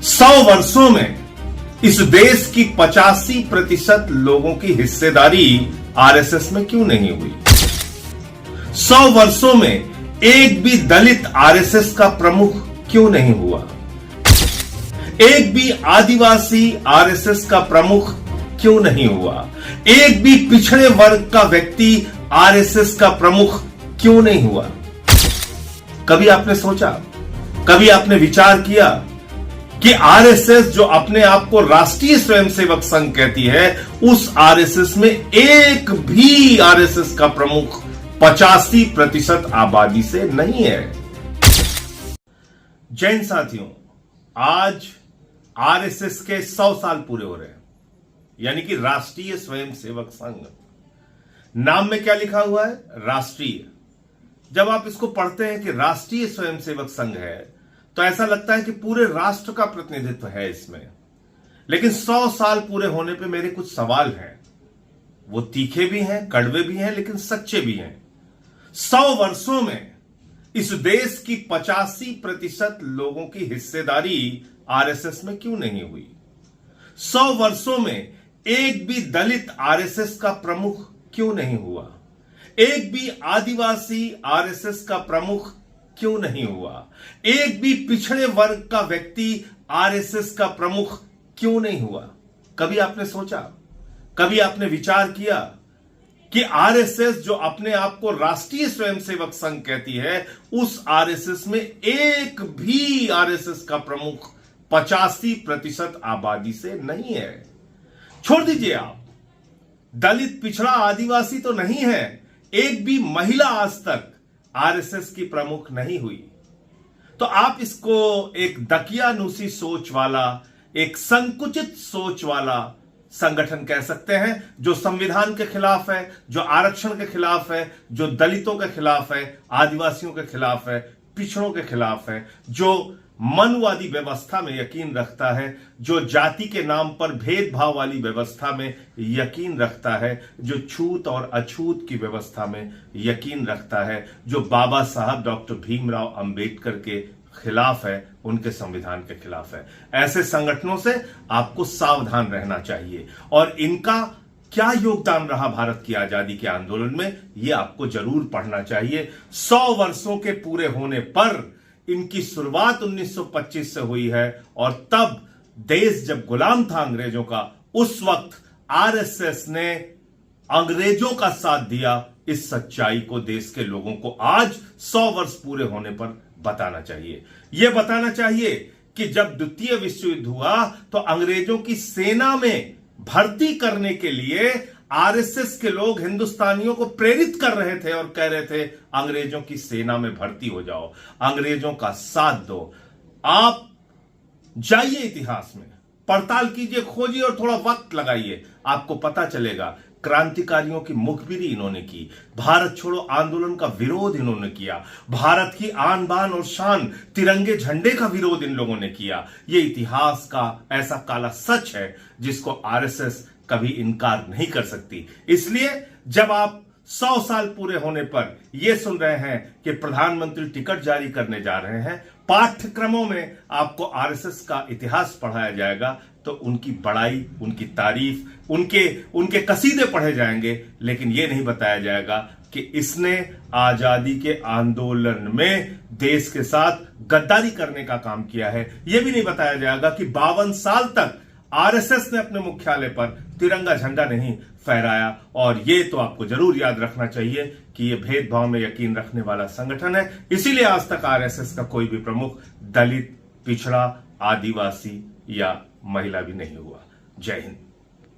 100 वर्षों में इस देश की 85% लोगों की हिस्सेदारी आरएसएस में क्यों नहीं हुई? 100 वर्षों में एक भी दलित आरएसएस का प्रमुख क्यों नहीं हुआ? एक भी आदिवासी आरएसएस का प्रमुख क्यों नहीं हुआ? एक भी पिछड़े वर्ग का व्यक्ति आरएसएस का प्रमुख क्यों नहीं हुआ? कभी आपने सोचा, कभी आपने विचार किया कि आरएसएस जो अपने आप को राष्ट्रीय स्वयंसेवक संघ कहती है, उस आरएसएस में एक भी आरएसएस का प्रमुख 85% आबादी से नहीं है। जैन साथियों, आज आरएसएस के 100 साल पूरे हो रहे हैं, यानी कि राष्ट्रीय स्वयंसेवक संघ। नाम में क्या लिखा हुआ है? राष्ट्रीय। जब आप इसको पढ़ते हैं कि राष्ट्रीय स्वयंसेवक संघ है, तो ऐसा लगता है कि पूरे राष्ट्र का प्रतिनिधित्व है इसमें। लेकिन 100 साल पूरे होने पे मेरे कुछ सवाल हैं। वो तीखे भी हैं, कड़वे भी हैं, लेकिन सच्चे भी हैं। 100 वर्षों में इस देश की 85% लोगों की हिस्सेदारी आरएसएस में क्यों नहीं हुई? 100 वर्षों में एक भी दलित आरएसएस का प्रमुख क्यों नहीं हुआ? एक भी आदिवासी आरएसएस का प्रमुख क्यों नहीं हुआ? एक भी पिछड़े वर्ग का व्यक्ति आरएसएस का प्रमुख क्यों नहीं हुआ? कभी आपने सोचा, कभी आपने विचार किया कि आरएसएस जो अपने आप को राष्ट्रीय स्वयंसेवक संघ कहती है, उस आरएसएस में एक भी आरएसएस का प्रमुख 85% आबादी से नहीं है। छोड़ दीजिए आप, दलित, पिछड़ा, आदिवासी तो नहीं है, एक भी महिला आज तक आरएसएस की प्रमुख नहीं हुई। तो आप इसको एक दकियानूसी सोच वाला, एक संकुचित सोच वाला संगठन कह सकते हैं, जो संविधान के खिलाफ है, जो आरक्षण के खिलाफ है, जो दलितों के खिलाफ है, आदिवासियों के खिलाफ है, पिछड़ों के खिलाफ है, जो मनुवादी व्यवस्था में यकीन रखता है, जो जाति के नाम पर भेदभाव वाली व्यवस्था में यकीन रखता है, जो छूत और अछूत की व्यवस्था में यकीन रखता है, जो बाबा साहब डॉक्टर भीमराव अंबेडकर के खिलाफ है, उनके संविधान के खिलाफ है। ऐसे संगठनों से आपको सावधान रहना चाहिए। और इनका क्या योगदान रहा भारत की आजादी के आंदोलन में, यह आपको जरूर पढ़ना चाहिए। 100 वर्षों के पूरे होने पर इनकी शुरुआत 1925 से हुई है, और तब देश जब गुलाम था अंग्रेजों का, उस वक्त आरएसएस ने अंग्रेजों का साथ दिया। इस सच्चाई को देश के लोगों को आज 100 वर्ष पूरे होने पर बताना चाहिए। यह बताना चाहिए कि जब द्वितीय विश्व युद्ध हुआ, तो अंग्रेजों की सेना में भर्ती करने के लिए आरएसएस के लोग हिंदुस्तानियों को प्रेरित कर रहे थे और कह रहे थे, अंग्रेजों की सेना में भर्ती हो जाओ, अंग्रेजों का साथ दो। आप जाइए, इतिहास में पड़ताल कीजिए, खोजिए और थोड़ा वक्त लगाइए, आपको पता चलेगा। क्रांतिकारियों की मुखबिरी इन्होंने की, भारत छोड़ो आंदोलन का विरोध इन्होंने किया, भारत की आन बान और शान तिरंगे झंडे का विरोध इन लोगों ने किया। यह इतिहास का ऐसा काला सच है जिसको आरएसएस कभी इनकार नहीं कर सकती। इसलिए जब आप 100 साल पूरे होने पर यह सुन रहे हैं कि प्रधानमंत्री टिकट जारी करने जा रहे हैं, पाठ्यक्रमों में आपको आरएसएस का इतिहास पढ़ाया जाएगा, तो उनकी बड़ाई, उनकी तारीफ, उनके कसीदे पढ़े जाएंगे, लेकिन यह नहीं बताया जाएगा कि इसने आजादी के आंदोलन में देश के साथ गद्दारी करने का काम किया है। यह भी नहीं बताया जाएगा कि 52 साल तक आरएसएस ने अपने मुख्यालय पर तिरंगा झंडा नहीं फहराया। और यह तो आपको जरूर याद रखना चाहिए कि यह भेदभाव में यकीन रखने वाला संगठन है। इसीलिए आज तक आरएसएस का कोई भी प्रमुख दलित, पिछड़ा, आदिवासी या महिला भी नहीं हुआ। जय हिंद।